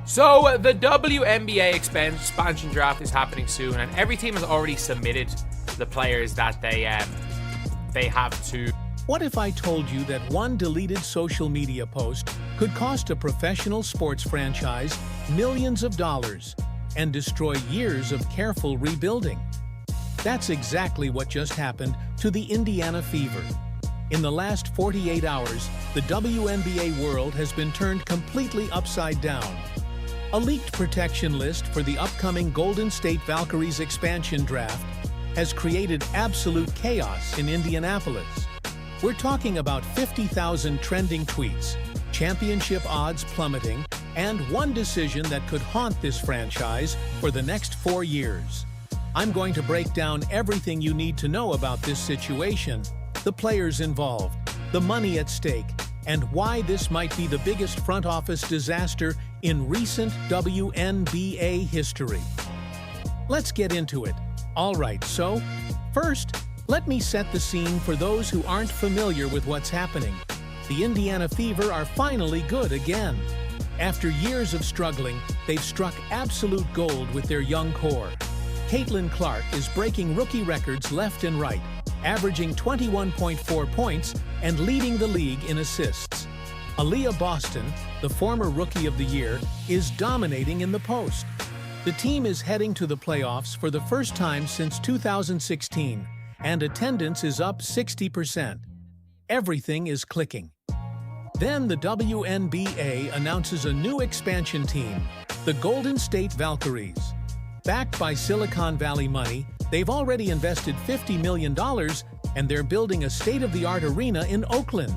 So the WNBA expansion draft is happening soon, and every team has already submitted the players that they have to. What if I told you that one deleted social media post could cost a professional sports franchise millions of dollars and destroy years of careful rebuilding? That's exactly what just happened to the Indiana Fever. In the last 48 hours, the WNBA world has been turned completely upside down. A leaked protection list for the upcoming Golden State Valkyries expansion draft has created absolute chaos in Indianapolis. We're talking about 50,000 trending tweets, championship odds plummeting, and one decision that could haunt this franchise for the next 4 years. I'm going to break down everything you need to know about this situation, the players involved, the money at stake, and why this might be the biggest front office disaster in recent WNBA history. Let's get into it. All right, so first, let me set the scene for those who aren't familiar with what's happening. The Indiana Fever are finally good again. After years of struggling, they've struck absolute gold with their young core. Caitlin Clark is breaking rookie records left and right, averaging 21.4 points and leading the league in assists. Aaliyah Boston, the former Rookie of the Year, is dominating in the post. The team is heading to the playoffs for the first time since 2016, and attendance is up 60%. Everything is clicking. Then the WNBA announces a new expansion team, the Golden State Valkyries. Backed by Silicon Valley money, they've already invested $50 million, and they're building a state-of-the-art arena in Oakland.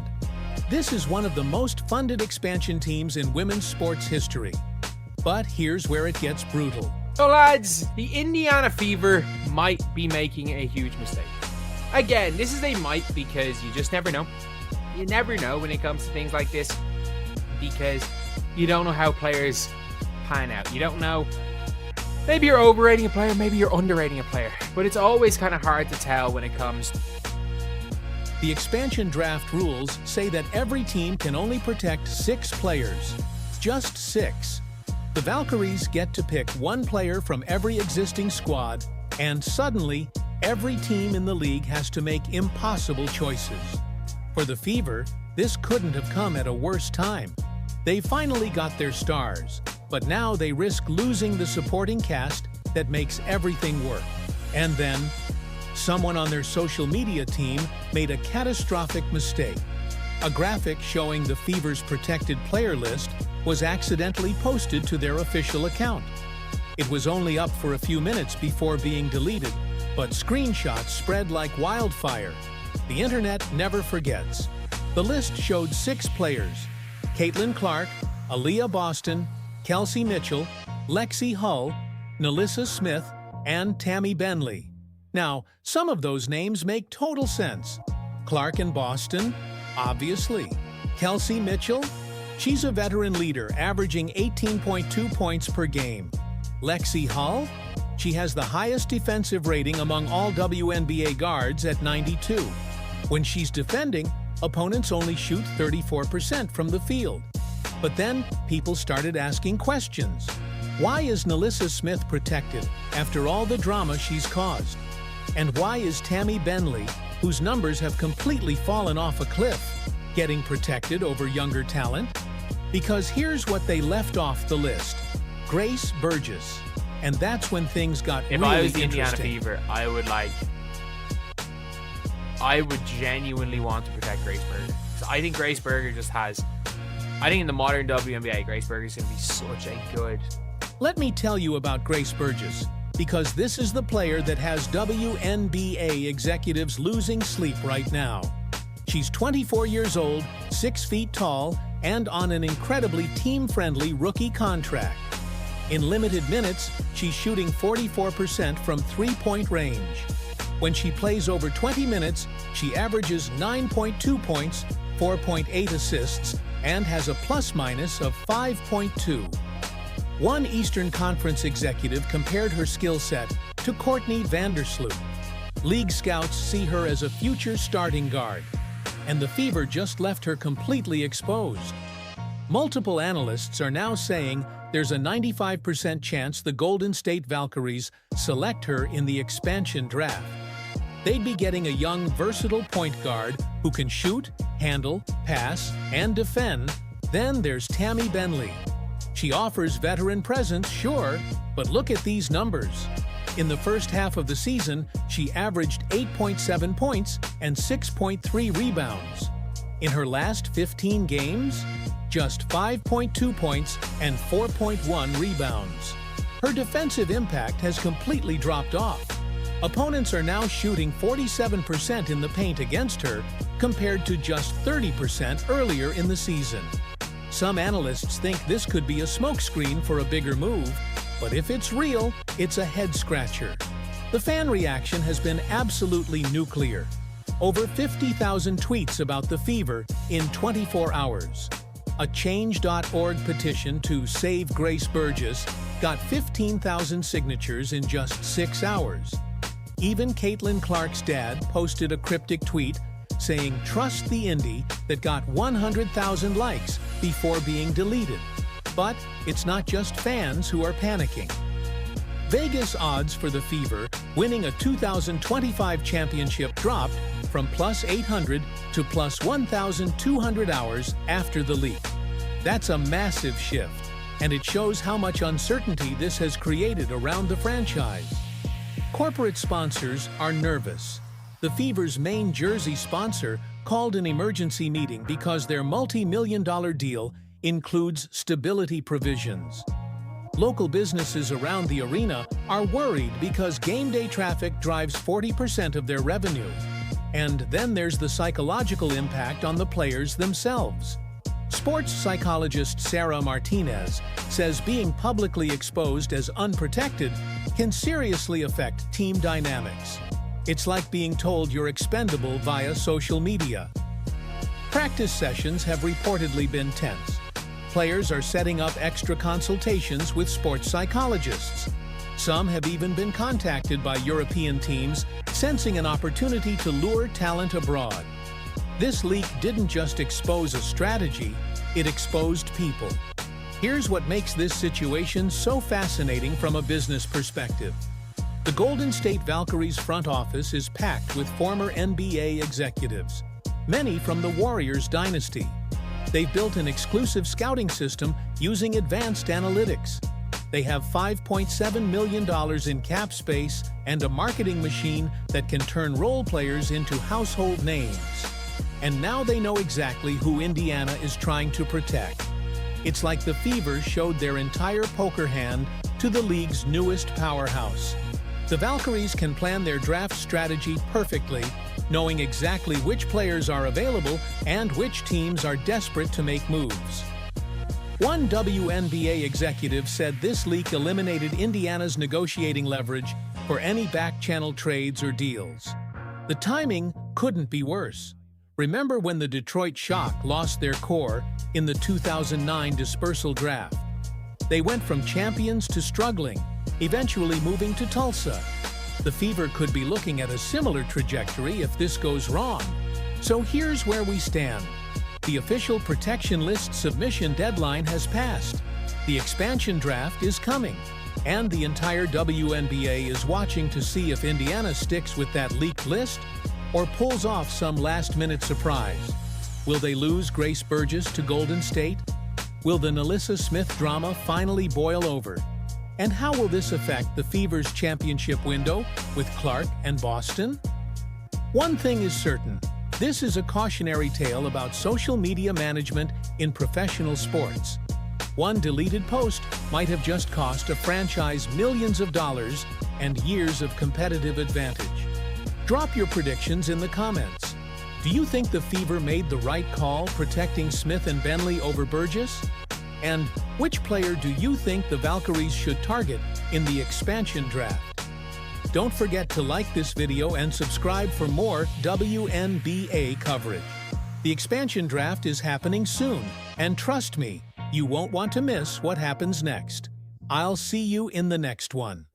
This is one of the most funded expansion teams in women's sports history. But here's where it gets brutal. So lads, the Indiana Fever might be making a huge mistake. Again, this is a might because you just never know. You never know when it comes to things like this because you don't know how players pan out. You don't know. Maybe you're overrating a player, maybe you're underrating a player. But it's always kind of hard to tell when it comes. The expansion draft rules say that every team can only protect 6 players. Just 6. The Valkyries get to pick 1 player from every existing squad, and suddenly, every team in the league has to make impossible choices. For the Fever, this couldn't have come at a worse time. They finally got their stars, but now they risk losing the supporting cast that makes everything work. And then, someone on their social media team made a catastrophic mistake. A graphic showing the Fever's protected player list was accidentally posted to their official account. It was only up for a few minutes before being deleted, but screenshots spread like wildfire. The internet never forgets. The list showed 6 players: Caitlin Clark, Aaliyah Boston, Kelsey Mitchell, Lexi Hull, Nalissa Smith, and Tammy Benley. Now, some of those names make total sense. Clark and Boston? Obviously. Kelsey Mitchell? She's a veteran leader, averaging 18.2 points per game. Lexi Hull? She has the highest defensive rating among all WNBA guards at 92. When she's defending, opponents only shoot 34% from the field. But then, people started asking questions. Why is Nalissa Smith protected after all the drama she's caused? And why is Tammy Benley, whose numbers have completely fallen off a cliff, getting protected over younger talent? Because here's what they left off the list: Grace Burgess. And that's when things got really interesting. If I was the Indiana Fever, I would genuinely want to protect Grace Berger. So I think Grace Berger just has... I think in the modern WNBA, Grace Berger is going to be such a good... Let me tell you about Grace Burgess, because this is the player that has WNBA executives losing sleep right now. She's 24 years old, 6 feet tall, and on an incredibly team-friendly rookie contract. In limited minutes, she's shooting 44% from three-point range. When she plays over 20 minutes, she averages 9.2 points, 4.8 assists, and has a plus-minus of 5.2. One Eastern Conference executive compared her skill set to Courtney Vandersloot. League scouts see her as a future starting guard, and the Fever just left her completely exposed. Multiple analysts are now saying there's a 95% chance the Golden State Valkyries select her in the expansion draft. They'd be getting a young, versatile point guard who can shoot, handle, pass, and defend. Then there's Tammy Benley. She offers veteran presence, sure, but look at these numbers. In the first half of the season, she averaged 8.7 points and 6.3 rebounds. In her last 15 games, just 5.2 points and 4.1 rebounds. Her defensive impact has completely dropped off. Opponents are now shooting 47% in the paint against her, compared to just 30% earlier in the season. Some analysts think this could be a smokescreen for a bigger move, but if it's real, it's a head-scratcher. The fan reaction has been absolutely nuclear. Over 50,000 tweets about the Fever in 24 hours. A Change.org petition to save Grace Burgess got 15,000 signatures in just 6 hours. Even Caitlin Clark's dad posted a cryptic tweet saying, "Trust the Indy," that got 100,000 likes before being deleted. But it's not just fans who are panicking. Vegas odds for the Fever winning a 2025 championship dropped from plus 800 to plus 1,200 hours after the leak. That's a massive shift, and it shows how much uncertainty this has created around the franchise. Corporate sponsors are nervous. The Fever's main jersey sponsor called an emergency meeting because their multi-million-dollar deal includes stability provisions. Local businesses around the arena are worried because game day traffic drives 40% of their revenue. And then there's the psychological impact on the players themselves. Sports psychologist Sarah Martinez says being publicly exposed as unprotected can seriously affect team dynamics. It's like being told you're expendable via social media. Practice sessions have reportedly been tense. Players are setting up extra consultations with sports psychologists. Some have even been contacted by European teams, sensing an opportunity to lure talent abroad. This leak didn't just expose a strategy, it exposed people. Here's what makes this situation so fascinating from a business perspective. The Golden State Valkyries front office is packed with former NBA executives, many from the Warriors dynasty. They've built an exclusive scouting system using advanced analytics. They have $5.7 million in cap space and a marketing machine that can turn role players into household names. And now they know exactly who Indiana is trying to protect. It's like the Fever showed their entire poker hand to the league's newest powerhouse. The Valkyries can plan their draft strategy perfectly, knowing exactly which players are available and which teams are desperate to make moves. One WNBA executive said this leak eliminated Indiana's negotiating leverage for any back-channel trades or deals. The timing couldn't be worse. Remember when the Detroit Shock lost their core in the 2009 dispersal draft? They went from champions to struggling, eventually moving to Tulsa. The Fever could be looking at a similar trajectory if this goes wrong. So here's where we stand. The official protection list submission deadline has passed. The expansion draft is coming. And the entire WNBA is watching to see if Indiana sticks with that leaked list or pulls off some last-minute surprise. Will they lose Grace Burgess to Golden State? Will the Nalissa Smith drama finally boil over? And how will this affect the Fever's championship window with Clark and Boston? One thing is certain. This is a cautionary tale about social media management in professional sports. One deleted post might have just cost a franchise millions of dollars and years of competitive advantage. Drop your predictions in the comments. Do you think the Fever made the right call protecting Smith and Benley over Burgess? And which player do you think the Valkyries should target in the expansion draft? Don't forget to like this video and subscribe for more WNBA coverage. The expansion draft is happening soon, and trust me, you won't want to miss what happens next. I'll see you in the next one.